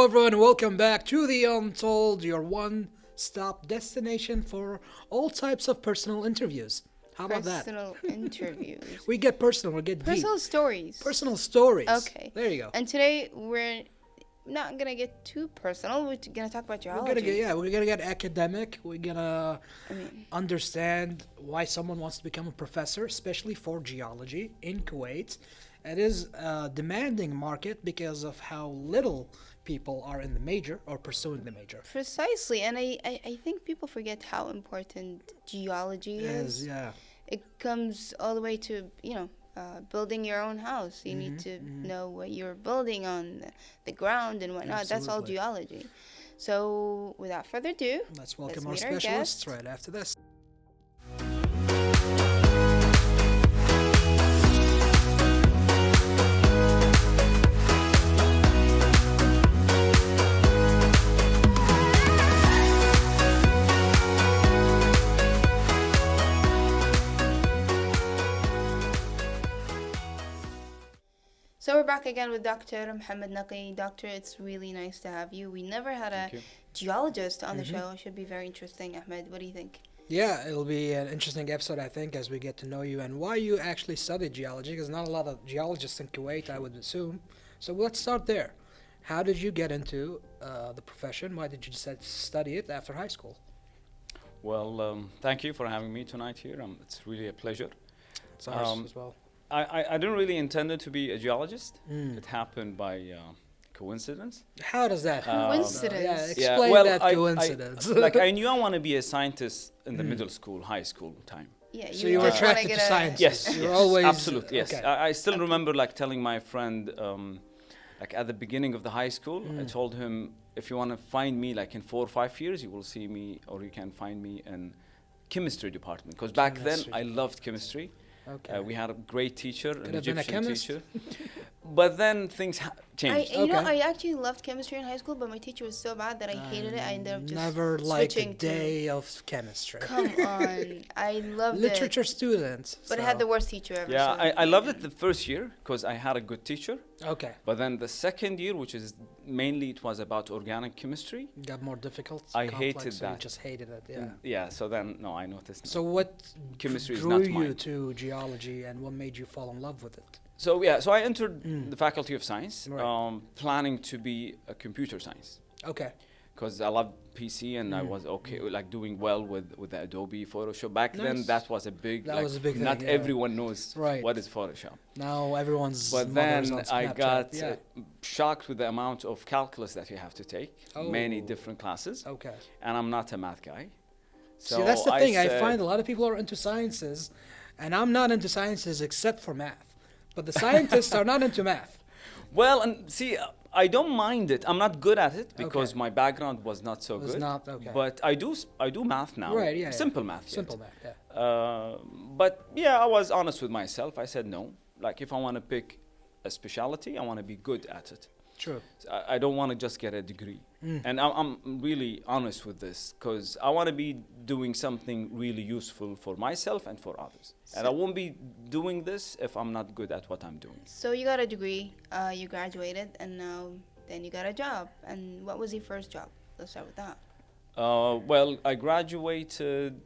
everyone. Welcome back to the Untold, your one-stop destination for all types of personal interviews. How about that? Personal interviews. We get personal, we get Personal deep. stories. Personal stories. Okay. There you go. And today we're not gonna get too personal. We're gonna talk about geology. We're gonna get academic. We're gonna I mean, understand why someone wants to become a professor, especially for geology in Kuwait. It is a demanding market because of how little people are in the major or pursuing the major. precisely. And I think people forget how important geology is. Yeah. It comes all the way to, building your own house. You need to know what you're building on the ground and whatnot. That's all Absolutely. geology. So without further ado, Let's welcome Let's our meet our specialists guest. right after this. So we're back again with Dr. Mohammad Naqi. Doctor, it's really nice to have you. We never had a Thank you. geologist on the show. It should be very interesting. Ahmed, what do you think? Yeah, it'll be an interesting episode, I think, as we get to know you and why you actually studied geology, because not a lot of geologists in Kuwait, I would assume. So let's start there. How did you get into the profession? Why did you decide to study it after high school? Well, thank you for having me tonight here. It's really a pleasure. It's ours Um, as well. I didn't really intend to be a geologist. Mm. It happened by coincidence. How does that happen? Coincidence. Yeah, Yeah, explain well, that I- coincidence. Like I knew I want to be a scientist in the middle school, high school time. Yeah, So you were just wanna attracted get to a- science? Yes, You're yes, always absolutely, yes. okay. I still remember like telling my friend, like at the beginning of the high school, I Mm. told him, if you want to find me like in 4 or 5 years, you will see me, or you can find me in chemistry department. Because back then Chemistry I loved chemistry. Okay. We had a great teacher, an Could have been a Egyptian chemist. teacher. But then things changed. I actually loved chemistry in high school, but my teacher was so bad that I hated it. I ended up just Never liked a switching to. day of chemistry. Come on, I loved Literature it, student. but I so- had the worst teacher ever. Yeah, so- I loved it the first year because I had a good teacher. Okay. But then the second year, which is mainly it was about organic chemistry. Got more difficult. I complex, hated so you that. just hated it. Yeah. Yeah, so then, no, I noticed. No. So what Chemistry is drew not you mine. to geology, and what made you fall in love with it? So I entered Mm. the Faculty of Science, Right. planning to be a computer science. Okay. Because I loved PC and I Mm. was okay, like doing well with the Adobe Photoshop. Back then, Nice. that was a big, That like, was a big not thing, yeah. everyone knows Right. what is Photoshop. Now everyone's But mother's then on I Snapchat. got Yeah. shocked with the amount of calculus that you have to take, many Oh. different classes, Okay. and I'm not a math guy. See, that's the thing. I said- find a lot of people are into sciences, and I'm not into sciences except for math. But the scientists are not into math. Well, and see, I don't mind it. I'm not good at it because Okay. my background was not so Was good. not okay. But I do math now. Right, yeah, yeah. Simple math. yet. Simple math. Yeah. But yeah, I was honest with myself. I said no. Like if I want to pick a specialty, I want to be good at it. True. So I don't want to just get a degree. Mm. And I'm really honest with this because I want to be doing something really useful for myself and for others. And I won't be doing this if I'm not good at what I'm doing. So you got a degree, you graduated, and now then you got a job. And what was your first job? Let's start with that. Well, I graduated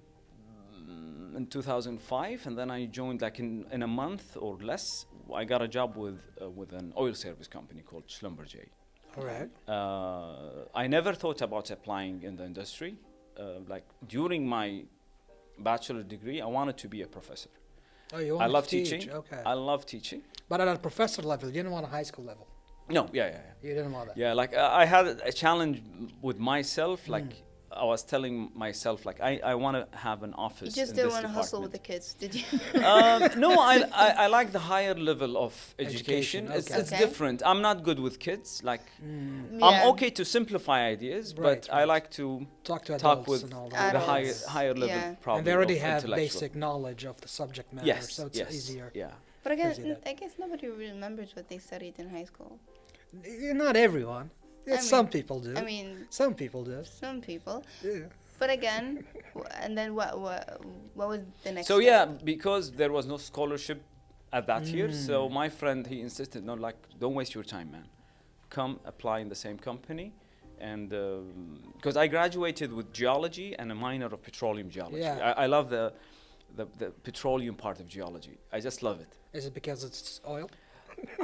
in 2005, and then I joined like in a month or less. I got a job with an oil service company called Schlumberger. All right. I never thought about applying in the industry. Like during my bachelor degree, I wanted to be a professor. Oh, you I want love to teach? teaching. Okay. I love teaching. But at a professor level, you didn't want a high school level. No, yeah. You didn't want that. Yeah, like I had a challenge with myself. Like Mm. I was telling myself, like I want to have an office. You just in didn't this want to hustle with department. the kids, did you? No, I like the higher level of education. Education, It's, okay. it's Okay. different. I'm not good with kids. Like Mm. I'm Yeah. okay to simplify ideas, Right, but I right. like to Talk to adults talk with and all the that. Adults. higher level Yeah. problem. And they already of have intellectual. basic knowledge of the subject matter, Yes, so it's yes, easier. Yeah. But again, Crazy that. I guess nobody remembers what they studied in high school. Not everyone. Yeah, I some mean- people do. I mean, Some people do. some people. Yeah. But again, and then what was the next So step? yeah, because there was no scholarship at that year, so Mm. my friend he insisted, no, like don't waste your time, man. come apply in the same company. And because I graduated with geology and a minor of petroleum geology. Yeah. I love the petroleum part of geology. I just love it. Is it because it's oil?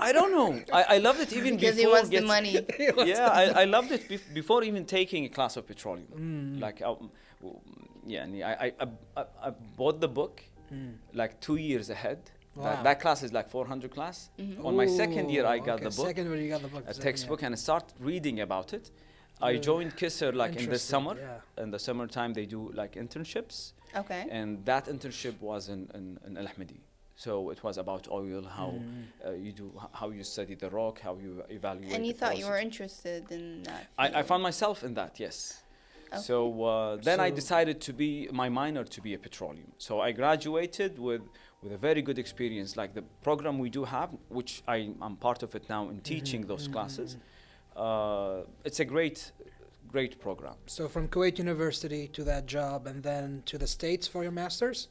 I don't know. I loved it even Because before he wants the get- money. Yeah, I loved it before even taking a class of petroleum. Like, yeah, and I bought the book like 2 years ahead. Wow. That class is like 400 class. On my second year, I got okay, the book, Second year, you got the book. a so, textbook, yeah. and I started reading about it. I joined Kisser like in the Interesting, summer. yeah. In the summertime, they do like internships. Okay. And that internship was in ALMazeedi. So it was about oil, how you do, how you study the rock, how you evaluate. And you the thought you were process. interested in that. I field. found myself in that, yes. Okay. So then I So- decided to be my minor to be a petroleum. So I graduated with a very good experience, like the program we do have, which I'm part of it now in teaching those classes. It's a great program. So from Kuwait University to that job, and then to the States for your masters.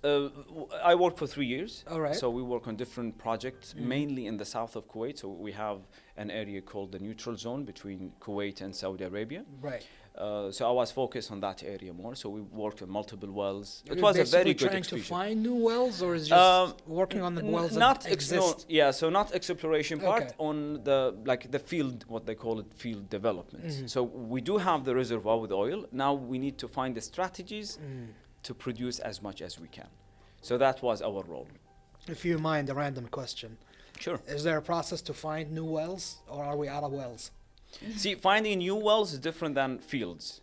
I worked for 3 years. All right. So we work on different projects, mainly in the south of Kuwait. So we have an area called the neutral zone between Kuwait and Saudi Arabia. Right. So I was focused on that area more. So we worked on multiple wells. Are It you was a very basically good trying experience. to find new wells, or is just working on the wells not that exist? yeah, so not exploration part, Okay. on the field, what they call it, field development. So we do have the reservoir with oil. Now we need to find the strategies to produce as much as we can. So that was our role. If you mind a random question, Sure. is there a process to find new wells, or are we out of wells? See, finding new wells is different than fields.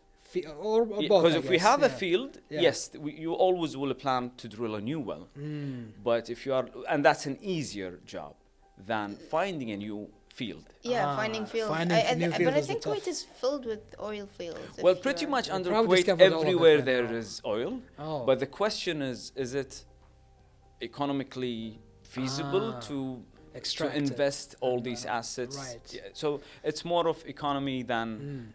Or both? Because I if we guess, have a yeah. field, Yeah. yes, you always will plan to drill a new well. But if you are, and that's an easier job than finding a new field. Yeah, finding fields. finding new but fields I is the think tough. Kuwait is filled with oil fields. if Well, you pretty are- much under probably Kuwait, discovered all of it everywhere by there now. is oil. Oh. But the question is it economically feasible to Extract it. invest all And, these assets? right. Yeah, so it's more of economy than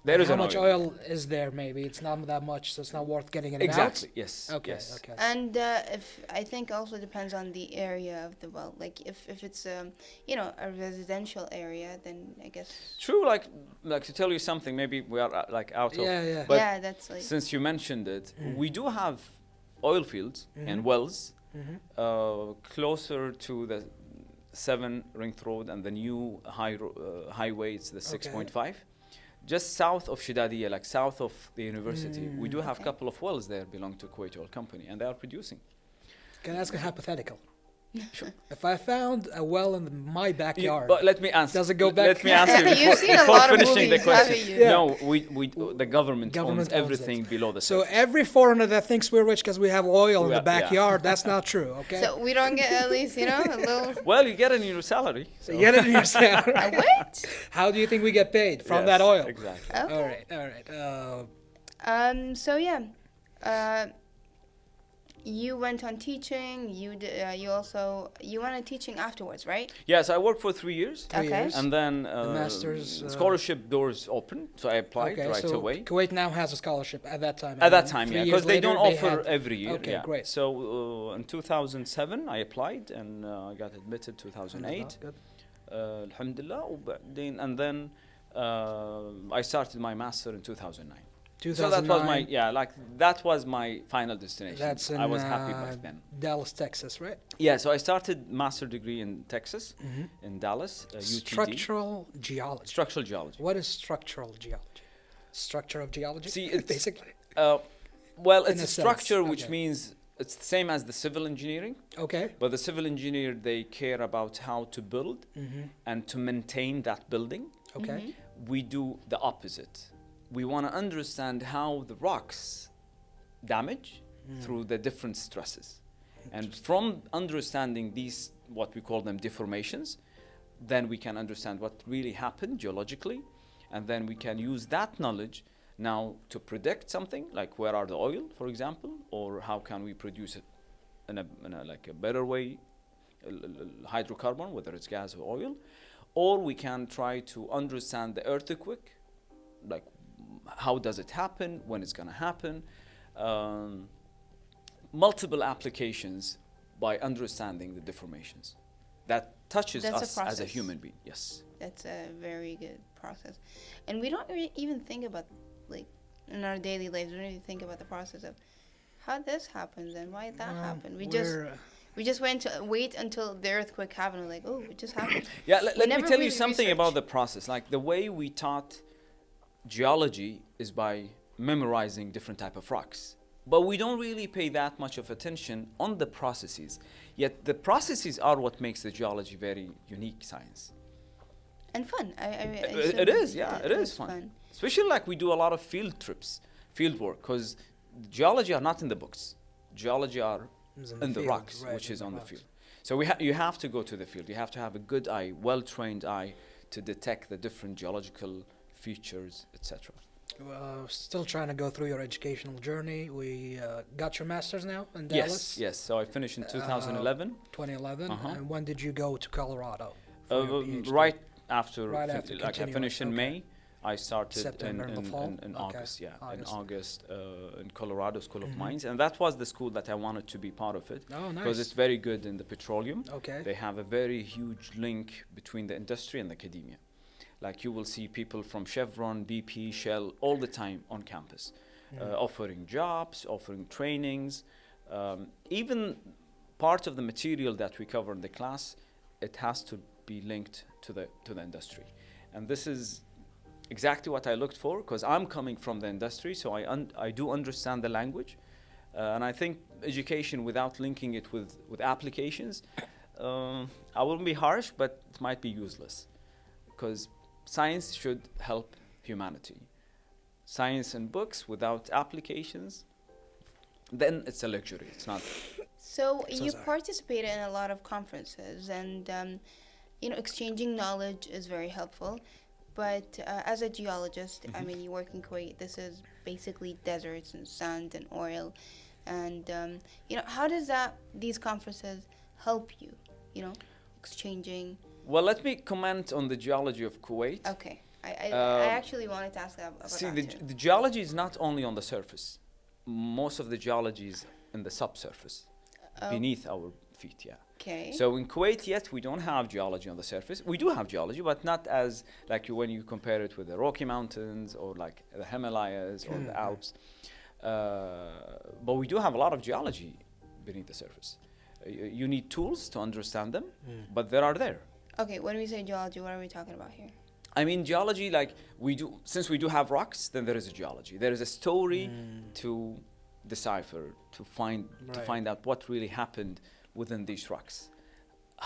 there is How an much oil is there? Maybe it's not that much, so it's not worth getting it Exactly. Yes. out. Okay. Yes. Okay. And if I think also depends on the area of the well. Like if it's a residential area, then I guess. True. Like to tell you something. Maybe we are like out of. Yeah. Yeah. But Yeah, that's like. since you mentioned it, we do have oil fields and wells closer to the 7 Ring Road and the new highway. It's the 6.5. Just south of Shidadiya, like south of the university, we do have a Okay. couple of wells there belong to Kuwait Oil Company, and they are producing. Can I ask a hypothetical? Sure. If I found a well in my backyard, But let me answer. Does it go back? Let me answer You've before, seen a before lot of finishing the movies, question. haven't you? Yeah. No, the government, Government owns owns everything it. below the so surface. every foreigner that thinks we're rich because we have oil in Yeah, the yeah. backyard, that's not true. Okay. So we don't get at least a little. Well, you get it in your salary. So. You get it in your salary. What? How do you think we get paid from Yes, that oil? Exactly. Okay. All right. All right. So yeah, you went on teaching. You went on teaching afterwards, right? Yes, I worked for 3 years. 3 Okay. years. And then master's, scholarship doors open, so I applied Okay, right so away. Kuwait now has a scholarship at that time. At that and time, 3 yeah, years because they later, don't offer had- every year. Okay, yeah. great. So in 2007, I applied and I got admitted 2008. Good. Alhamdulillah. And then I started my master in 2009. 2009. So that was that was my final destination. That's in I was happy back then. Dallas, Texas, right? Yeah, so I started master degree in Texas, in Dallas, UTD. Structural geology. Structural geology. What is structural geology? Structure of geology? See, it's basically. Well, In it's a a sense, structure which okay. means it's the same as the civil engineering, Okay. but the civil engineer, they care about how to build and to maintain that building. Okay. We do the opposite. We want to understand how the rocks damage through the different stresses. And from understanding these, what we call them deformations, then we can understand what really happened geologically, and then we can use that knowledge now to predict something, like where are the oil, for example, or how can we produce it in a like a better way, hydrocarbon, whether it's gas or oil, or we can try to understand the earthquake, like how does it happen, when it's going to happen, multiple applications by understanding the deformations. That touches That's a us as a process. human being. Yes. That's a very good process. And we don't even think about, like, in our daily lives, we don't even think about the process of how this happens and why that happened. We just went to wait until the earthquake happened. We're like, oh, it just happened. Yeah, let me never tell you really something research. about the process. Like the way we taught geology is by memorizing different type of rocks. But we don't really pay that much of attention on the processes. Yet the processes are what makes the geology very unique science. And fun. It is, yeah, it is fun. Especially like we do a lot of field trips, field work, because geology are not in the books. Geology are in the field, rocks, right, which in is the on the rocks. field. So you have to go to the field. You have to have a good eye, well-trained eye, to detect the different geological features, etc. Still trying to go through your educational journey. We got your master's now in Dallas. Yes. So I finished in 2011. 2011. Uh-huh. And when did you go to Colorado? For your PhD? Right after, Right after like I continuing, finished in okay. May. I started September, in the fall? in Okay. August, yeah, August. in August in Colorado School of Mhm. Mines, and that was the school that I wanted to be part of it Oh, because nice. it's very good in the petroleum. Okay. They have a very huge link between the industry and the academia. Like you will see people from Chevron, BP, Shell all the time on campus, offering jobs, offering trainings. Even part of the material that we cover in the class, it has to be linked to the industry, and this is exactly what I looked for because I'm coming from the industry, so I do understand the language, and I think education without linking it with applications, I wouldn't be harsh, but it might be useless because science should help humanity. Science and books without applications, then it's a luxury. It's not. So So you sorry. participated in a lot of conferences, and exchanging knowledge is very helpful. But as a geologist, I mean, you work in Kuwait. This is basically deserts and sand and oil, and how does these conferences help you? Exchanging. Well, let me comment on the geology of Kuwait. Okay, I Um, actually wanted to ask that about See, that too. the geology is not only on the surface. Most of the geology is in the subsurface, beneath our feet, yeah. Okay. So in Kuwait, yet we don't have geology on the surface. We do have geology, but not as like when you compare it with the Rocky Mountains or like the Himalayas or the Alps. But we do have a lot of geology beneath the surface. You need tools to understand them, but they are there. Okay, when we say geology, what are we talking about here? I mean, geology, like since we do have rocks, then there is a geology. There is a story to decipher, to find out what really happened within these rocks,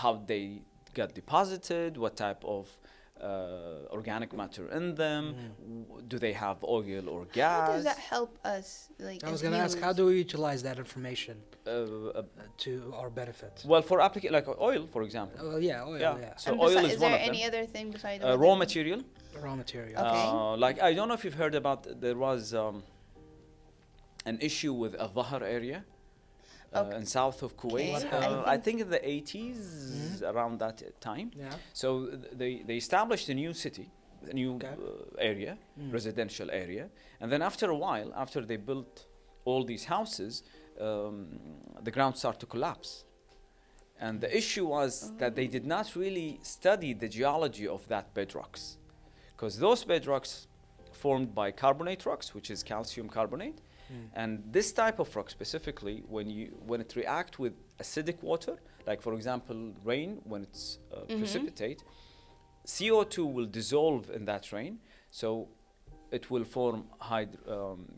how they got deposited, what type of organic matter in them, do they have oil or gas? How does that help us? Like, I was as going to ask, how humans? do we utilize that information Uh, to our benefit? well, for like oil, for example. Well, yeah, oil, Yeah. yeah. So And oil is is one there of them. any other thing besides Raw material. Raw material. Okay. Like I don't know if you've heard about. There was an issue with a Dhahar area in south of Kuwait. What happened? I think in the 80s, around that time. Yeah. So they established a new city, a new Okay. area, residential area, and then after a while, after they built all these houses, the ground started to collapse. And the issue was that they did not really study the geology of that bedrocks, because those bedrocks formed by carbonate rocks, which is calcium carbonate, and this type of rock specifically, when it reacts with acidic water, like for example rain, when it's precipitate, CO2 will dissolve in that rain, so it will form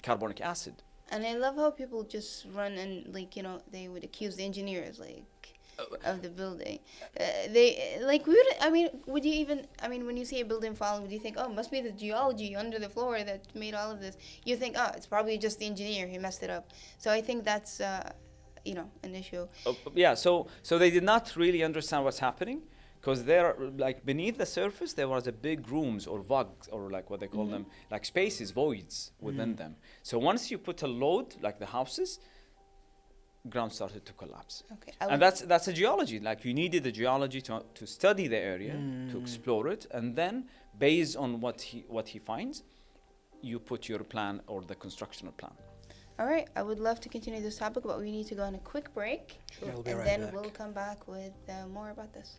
carbonic acid. And I love how people just run and they would accuse the engineers of the building. Would you even? I mean, when you see a building falling, would you think, oh, it must be the geology under the floor that made all of this? You think, oh, it's probably just the engineer, he messed it up. So I think that's an issue. Yeah, so they did not really understand what's happening, because there, like beneath the surface, there was a big rooms or vogs, or like what they call them, like spaces, voids within them. So once you put a load, like the houses, ground started to collapse. Okay. And that's a geology. Like you needed the geology to study the area, to explore it, and then based on what he finds, you put your plan or the constructional plan. All right. I would love to continue this topic, but we need to go on a quick break, We'll be and right then back. we'll come back with more about this.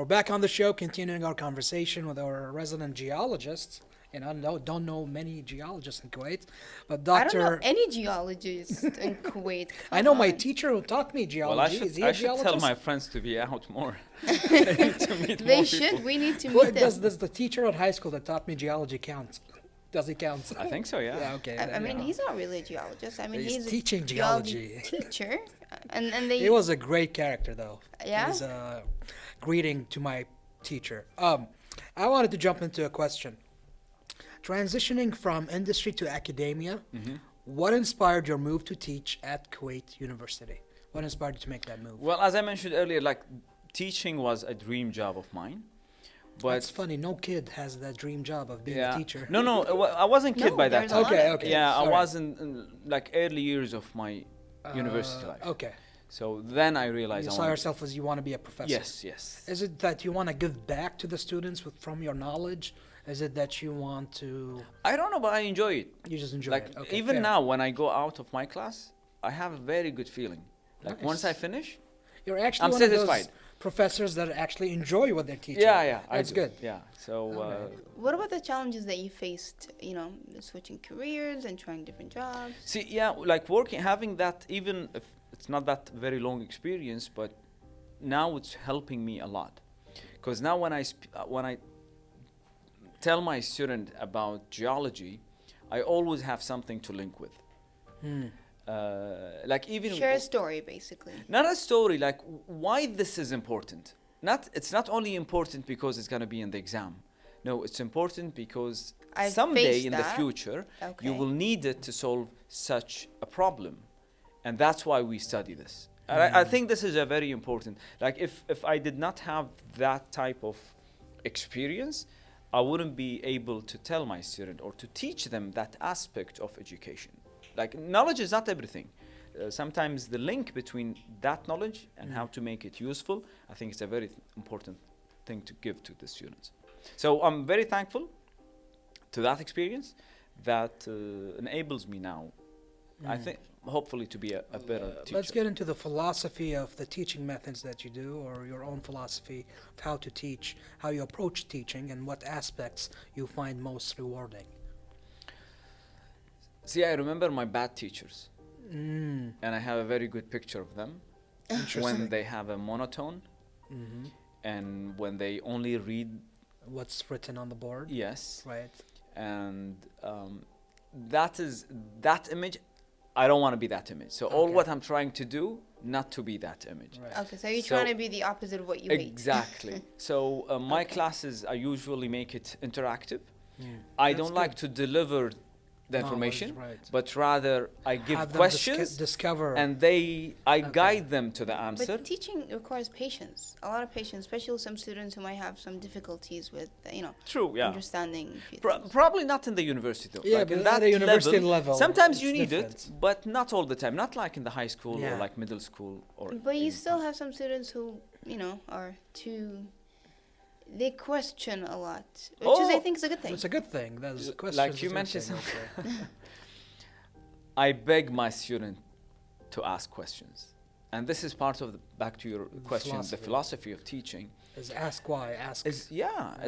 We're back on the show, continuing our conversation with our resident geologists. And I don't know many geologists in Kuwait, but I don't know Doctor, any geologist in Kuwait. I know my Come teacher who taught me Well, I geology. should, Is he I a should tell geologist? my friends to be out more. on. To meet They more should. people. We need to Well, meet does them. the teacher at high school that taught me geology count? Does he count? I think so, yeah. Yeah, okay. I then, mean, yeah. he's not really a geologist. I mean, He's he's a teaching geology. teacher, and they. He was a great character, though. Yeah? He's a greeting to my teacher. I wanted to jump into a question. Transitioning from industry to academia, what inspired your move to teach at Kuwait University? What inspired you to make that move? Well, as I mentioned earlier, like teaching was a dream job of mine. But That's funny. No kid has that dream job of being yeah. a teacher. No, I wasn't kid No, by that there's a time. lot Okay, of- okay. Yeah, sorry. I was in like early years of my university life. Okay. So then I realized You I saw wanted. yourself as you want to be a professor. Yes, yes. Is it that you want to give back to the students from your knowledge? Is it that you want to? I don't know, but I enjoy it. You just enjoy Like it. Okay, even fair. now, when I go out of my class, I have a very good feeling. Like once I Nice. finish, You're actually I'm one of satisfied. those professors that actually enjoy what they're teaching. yeah, I That's do. good. Yeah. So Alright. What about the challenges that you faced? You know, switching careers and trying different jobs. see, yeah, like working, having that, even if it's not that very long experience, but now it's helping me a lot. Because now when I tell my student about geology, I always have something to link with. Like even Share a story, basically. not a story, like why this is important. It's not only important because it's gonna be in the exam. No, it's important because I've someday faced in the that. future you Okay. will need it to solve such a problem, and that's why we study this. And I think this is a very important. Like if I did not have that type of experience, I wouldn't be able to tell my student or to teach them that aspect of education. Like knowledge is not everything. Sometimes the link between that knowledge and how to make it useful, I think it's a very important thing to give to the students. So I'm very thankful to that experience that enables me now, I think, hopefully to be a better teacher. Let's get into the philosophy of the teaching methods that you do, or your own philosophy of how to teach, how you approach teaching, and what aspects you find most rewarding. See, I remember my bad teachers, Mm, and I have a very good picture of them interesting. when they have a monotone hmm and when they only read What's written on the board, yes, right? and that image. I don't want to be that image. So all Okay. what I'm trying to do, not to be that image. Right. Okay, so you're So- trying to be the opposite of what you hate. Exactly. So my Okay. classes, I usually make it interactive. Mm. I That's don't like good. to deliver the Knowledge, information, right. but rather I give Have them questions discover. and I Okay. guide them to the answer. But teaching requires patience, a lot of patience, especially some students who might have some difficulties with, True, yeah. understanding. a few Pro- things. probably not in the university though. Yeah, like but in at that a university level, sometimes you it's need different. it, but not all the time. Not like in the high school Yeah. or like middle school or. But you even- still have some students who, are too. They question a lot, which is, I Oh, think, is a good thing. It's a good thing. That's Like questions is you a good mentioned thing, also. I beg my student to ask questions, and this is part of back to your question. The Philosophy. philosophy of teaching Is ask why, ask. is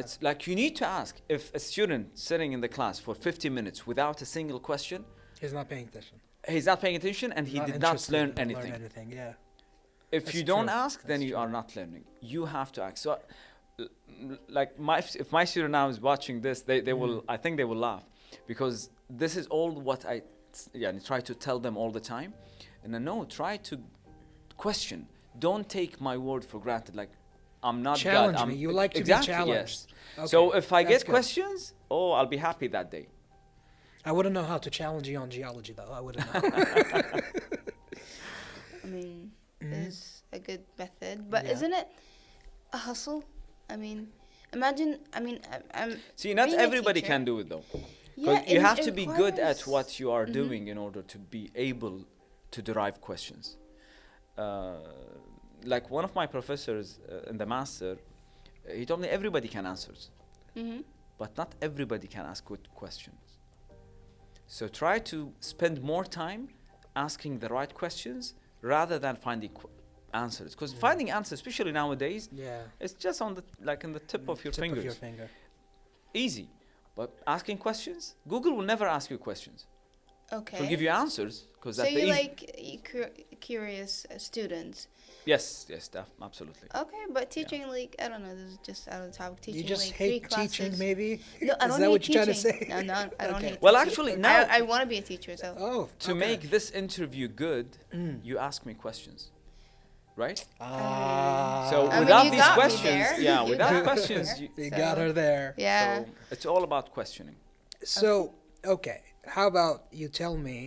it's like you need to ask. If a student sitting in the class for 50 minutes without a single question, He's not paying attention. he's not paying attention and he did not interested learn in anything. Yeah. If That's you don't true. ask, then That's you true. are not learning. You have to ask. So, like if my student now is watching this, they will. I think they will laugh because this is all what I try to tell them all the time. And I know, try to question. Don't take my word for granted. Like I'm not Challenge God. me. I'm You like to be exactly, challenged. Yes. So Okay, if I that's get good. questions, I'll be happy that day. I wouldn't know how to challenge you on geology, though. I wouldn't know. I mean, Mhm. is a good method, but Yeah. isn't it a hustle? I mean, imagine. I mean, I'm. See, not Being a everybody teacher- can do it though. Yeah, You it- have it to be good at requires- what you are Mhm. doing in order to be able to derive questions. Like one of my professors in the master, he told me everybody can answer, Mhm. but not everybody can ask good questions. So try to spend more time asking the right questions rather than finding answers. Because finding answers, especially nowadays, Yeah. it's just on the like in the tip of your Tip fingers. of your finger. Easy. But asking questions, Google will never ask you questions. Okay. It'll give you answers because So that's the you easy. like curious students. Yes, absolutely. Okay, but teaching like I don't know. This is just out of the topic. Teaching You just like hate 3 classes. teaching, maybe? No, I Is don't that hate what you're teaching. trying to say? No, I don't Okay. hate. Well, teaching. actually, now I want to be a teacher. So Oh, to okay. make this interview good, Mm. you ask me questions, right? Ah. So I mean, without you these got me questions, there. yeah, You without got me questions, there. you, You So- got her there. yeah. so it's all about questioning. So, okay, how about you tell me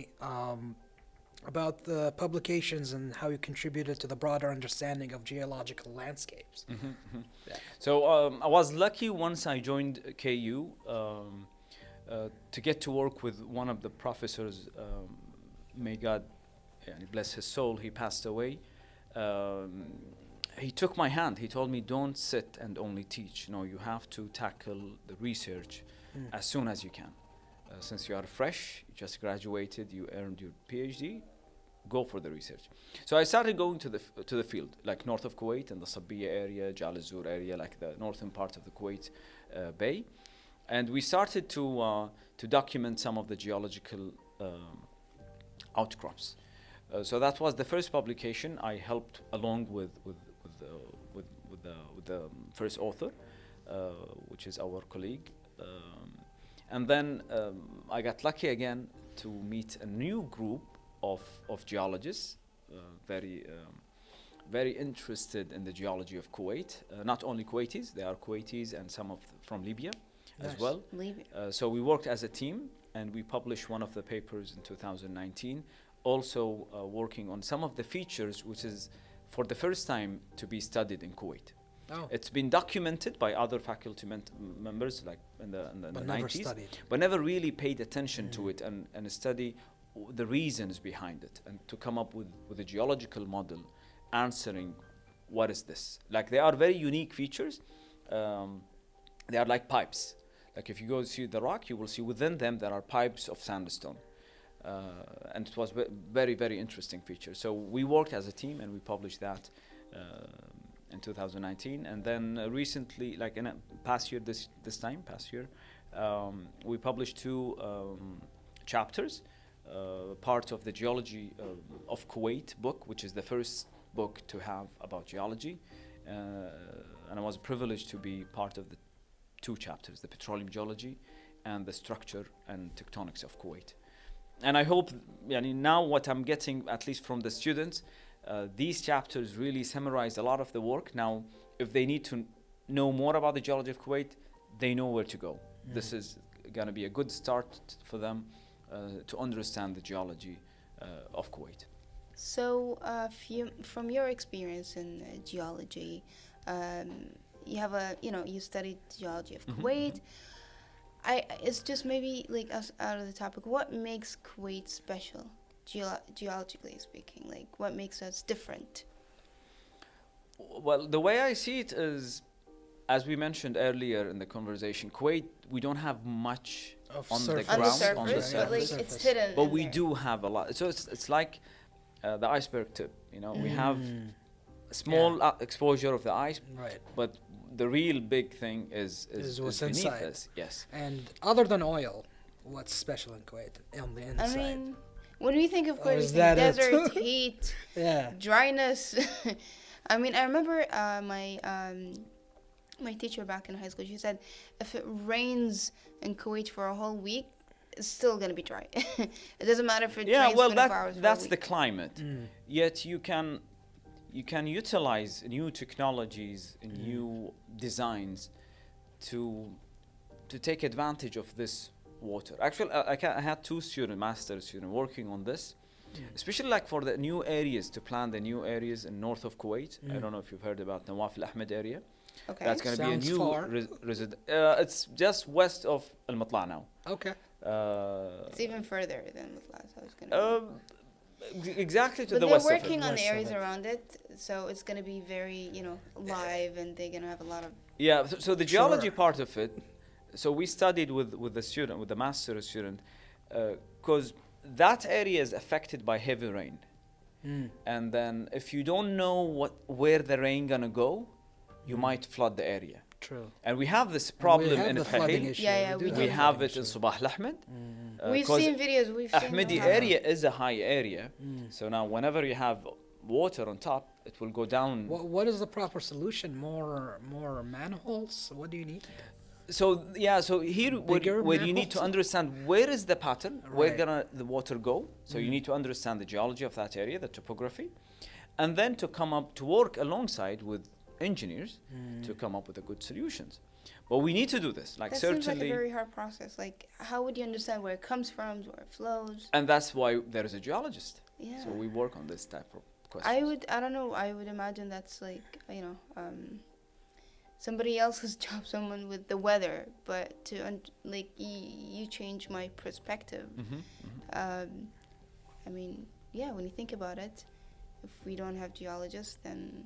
about the publications and how you contributed to the broader understanding of geological landscapes? Yeah. So I was lucky once I joined KU to get to work with one of the professors. May God bless his soul. He passed away. He took my hand. He told me, "Don't sit and only teach. No, you have to tackle the research as soon as you can. Since you are fresh, you just graduated, you earned your PhD, go for the research." So I started going to the field, like north of Kuwait in the Sabia area, Jal Azur area, like the northern part of the Kuwait Bay, and we started to document some of the geological outcrops. So that was the first publication. I helped along with the first author, which is our colleague. And then I got lucky again to meet a new group of geologists, very interested in the geology of Kuwait. Not only Kuwaitis, they are Kuwaitis and some from Libya as Nice. well. Leave it. So we worked as a team and we published one of the papers in 2019, also working on some of the features which is for the first time to be studied in Kuwait. Oh, It's been documented by other faculty members like in the but never 90s, studied. but never really paid attention to it and study the reasons behind it and to come up with a geological model answering what is this. Like they are very unique features. They are like pipes. Like if you go see the rock, you will see within them there are pipes of sandstone. And it was very, very interesting feature. So we worked as a team and we published that in 2019. And then recently, like in a past year, we published 2 chapters, part of the geology of Kuwait book, which is the first book to have about geology. And I was privileged to be part of the 2 chapters, the petroleum geology and the structure and tectonics of Kuwait. And I hope now what I'm getting, at least from the students, these chapters really summarize a lot of the work. Now, if they need to know more about the geology of Kuwait, they know where to go. This is going to be a good start for them to understand the geology of Kuwait. So, from your experience in geology, you have you studied geology of Kuwait. It's just maybe like us out of the topic. What makes Kuwait special, geologically speaking? Like, what makes us different? Well, the way I see it is, as we mentioned earlier in the conversation, Kuwait, we don't have much Of on the surface. On the ground, surface, on the but surface. like it's hidden. But in we there. do have a lot. So it's like the iceberg tip. We have a small exposure of the ice, Right. but the real big thing is what's beneath inside. us. Yes. And other than oil, what's special in Kuwait on the I inside? mean, when we think of Kuwait, we is think that it? desert, heat, Yeah. dryness. I mean, I remember my teacher back in high school. She said, if it rains in Kuwait for a whole week, it's still gonna be dry. It doesn't matter if it rains 24 hours for a that's week. the climate. Yet you can utilize new technologies, new designs to take advantage of this water. Actually, I had 2 master students working on this, especially like for the new areas, to plan the new areas in north of Kuwait. I don't know if you've heard about Nawaf al-Ahmad area. Okay. That's going to be a Sounds new far. it's just west of Al-Matla now. Okay. It's even further than Mutla, so it's gonna. Exactly to But the they're west of it. working on the West of areas it. around it, so it's gonna be very, live, and they're gonna have a lot of. Yeah, so the geology Sure. part of it, so we studied with the student, with the master student, because that area is affected by heavy rain. And then if you don't know where the rain gonna go, you might flood the area. True. And we have this problem have in the flooding Hadeel. issue. Yeah, do we We do. have it in Sabah Al-Ahmed. We've 'Cause seen videos. We've Ahmadi seen area is a high area. So now whenever you have water on top, it will go down. What is the proper solution? More manholes? What do you need? So yeah, so here Bigger where you need to manholes? understand where is the pattern, where Right. gonna the water go. So you need to understand the geology of that area, the topography, and then to come up to work alongside with engineers to come up with the good solutions. But we need to do this. Like That certainly, seems like a very hard process. Like, how would you understand where it comes from, where it flows? and that's why there is a geologist. Yeah. So we work on this type of questions. I don't know. I would imagine that's like, somebody else's job, someone with the weather. But like, you change my perspective. I mean, yeah, when you think about it, if we don't have geologists, then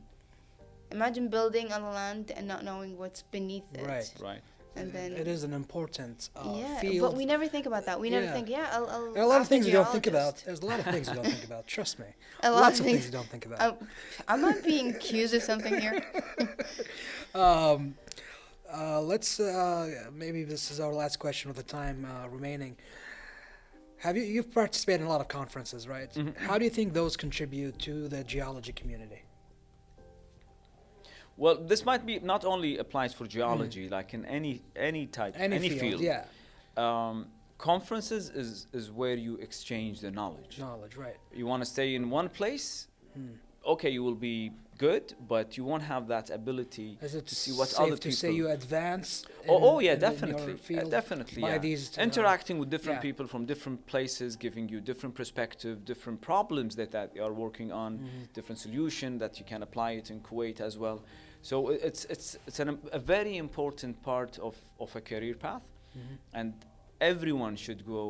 imagine building on the land and not knowing what's beneath it. Right. Right. And then it is an important yeah, field. but we never think about that. We never Yeah. think, I'll There are a lot of ask the things we don't think about. geologist. There's a lot of things we don't think about. Trust me. A lot Lots of of things things. we don't think about. I'm not being accused of something here. Let's maybe this is our last question with the time remaining. You've participated in a lot of conferences, right? How do you think those contribute to the geology community? Well, this might be not only applies for geology, like in any type, any field. Yeah. Conferences is where you exchange the knowledge. Knowledge, right. You want to stay in one place, okay, you will be good, but you won't have that ability Is it to see what safe other to people. say you advance? Oh yeah, in your definitely, field definitely. by Yeah. these, Interacting with different yeah. people from different places, giving you different perspective, different problems that you are working on, different solution that you can apply it in Kuwait as well. So it's a very important part of a career path, and everyone should go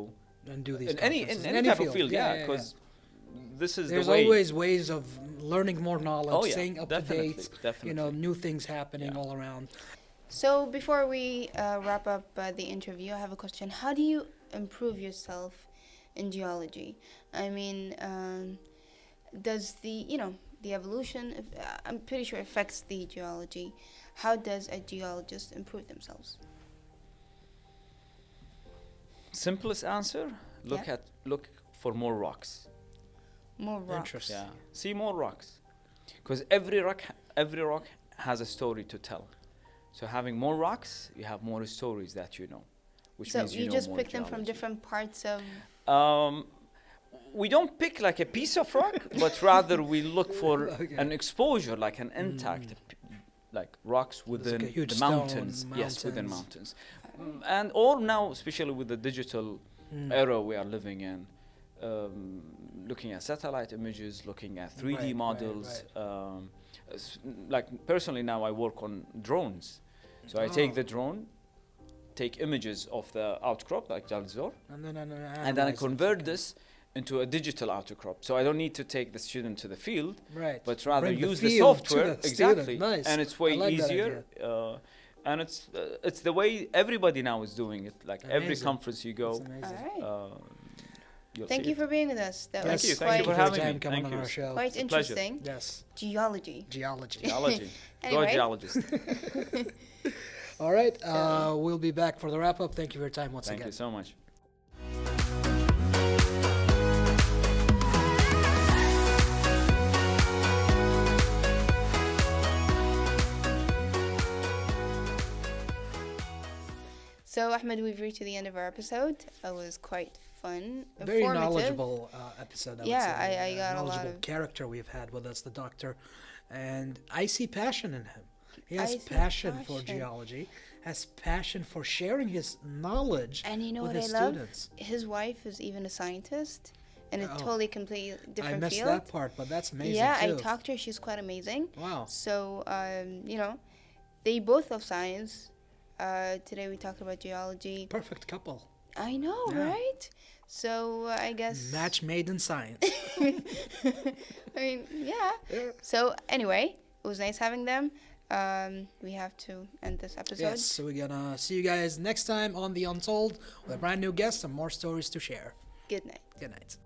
and do these in any conferences. type of field. Yeah, because this is there's the way. always ways of learning more knowledge, Oh, yeah, staying up definitely, to date. definitely. New things happening Yeah. all around. So before we wrap up the interview, I have a question. How do you improve yourself in geology? I mean, does the evolution, I'm pretty sure affects the geology. How does a geologist improve themselves? Simplest answer: look for more rocks. More rocks. Interesting. Yeah, see more rocks, because every rock has a story to tell. So having more rocks, you have more stories that you know, which So means you know just more pick them from geology. different parts of. We don't pick like a piece of rock, but rather we look for Okay. an exposure, like an intact, like rocks within like a huge the stone, mountains. Yes, within mountains. mountains. And or now, especially with the digital era we are living in, looking at satellite images, looking at 3D Right, models. right. Like personally now I work on drones. So I take the drone, take images of the outcrop, like Jalzor, And then and then I convert this into a digital outcrop. So I don't need to take the student to the field, right. but rather Bring the use the field to software. the student. Exactly. Nice. And it's I way like that easier. And it's the way everybody now is doing it. Like every Amazing. conference you That's go, amazing. All right. you'll Thank see you it. for being with us. That Thank was you. quite, Thank you for having time me. coming Thank on you. our show. quite It's a pleasure. interesting. Yes. Geology. Geology. Geology. Go Anyway. geologist. All right. So- We'll be back for the wrap up. Thank you for your time once Thank again. you so much. So, Ahmed, we've reached the end of our episode. It was quite fun, Very informative. knowledgeable episode. I would Yeah, say. I got a lot knowledgeable of- character we've had with us, the doctor, and I see passion in him. He has I see passion for passion. geology, has passion for sharing his knowledge And you know with what I his love? students. His wife is even a scientist in a Oh. totally completely I different missed field. that part, but that's amazing Yeah, too. I talked to her. She's quite amazing. Wow. So, they both love science. Today we talked about geology. Perfect couple. I know, Yeah. right? So, I guess. Match made in science. I mean, yeah. So, anyway, it was nice having them. We have to end this episode. Yes, so we're gonna see you guys next time on the Untold with a brand new guest and more stories to share. Good night. Good night.